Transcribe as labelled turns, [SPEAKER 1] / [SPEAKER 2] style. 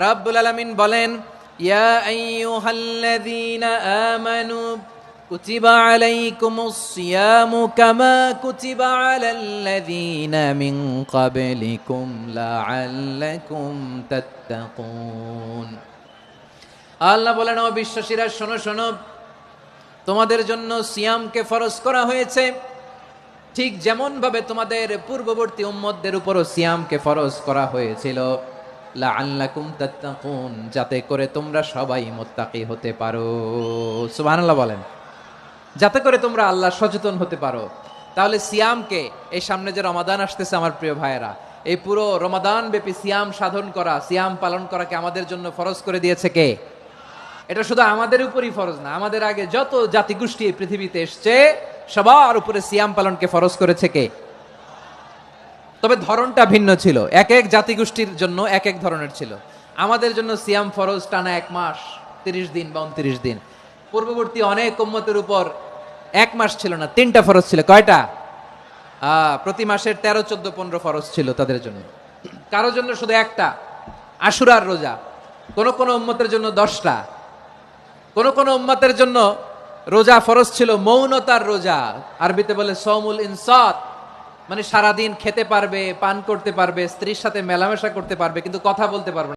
[SPEAKER 1] রাব্বুল আলামিন বলেন, ইয়া আইয়ুহাল্লাযীনা আমানু কুতিবা আলাইকুমুস সিয়ামু কামা কুতিবা আলাল্লাযীনা মিন ক্বাবলিকুম লাআল্লাকুম তাত্তাকুন। আল্লাহ বলেন, ও বিশ্বাসীরা শোনো শোনো, তোমাদের জন্য সিয়ামকে ফরজ করা হয়েছে, ঠিক যেমন ভাবে তোমাদের পূর্ববর্তী উম্মতদের উপরও সিয়ামকে ফরজ করা হয়েছিল, লাআল্লাকুম তাত্তাকুন, যাতে করে তোমরা সবাই মুত্তাকি হতে পারো। সুবহানাল্লাহ বলেন, যাতে করে তোমরা আল্লাহ সচেতন হতে পারো। তাহলে সিয়ামকে, এই সামনে যে রমাদান আসতেছে আমার প্রিয় ভাইয়েরা, এই পুরো রমাদান ব্যাপী সিয়াম সাধন করা, সিয়াম পালন করাকে আমাদের জন্য ফরজ করে দিয়েছে কে? এটা শুধু আমাদের উপরই ফরজ না, আমাদের আগে যত জাতিগোষ্ঠী এই পৃথিবীতে এসছে সবার উপরে সিয়াম পালনকে ফরজ করেছে কে? তবে ধরনটা ভিন্ন ছিল, এক এক জাতিগোষ্ঠীর জন্য এক এক ধরনের ছিল। আমাদের জন্য সিয়াম ফরজ টানা 1 মাস 30 দিন বা 29 দিন। পূর্ববর্তী অনেক উম্মতের উপর 1 মাস ছিল না, 3টা ফরজ ছিল। কয়টা? প্রতি মাসের 13, 14, 15 ফরজ ছিল তাদের জন্য। কারোর জন্য শুধু একটা, আশুরার রোজা। কোন কোন উম্মতের জন্য 10টা। কোন কোন উম্মতের জন্য রোজা ফরজ ছিল মৌনতার রোজা, আরবিতে বলে সওমুল ইনসাত, মানে সারাদিন খেতে পারবে, পান করতে পারবে, স্ত্রীর সাথে মেলামেশা করতে পারবে, কিন্তু কথা বলতে পারবে না।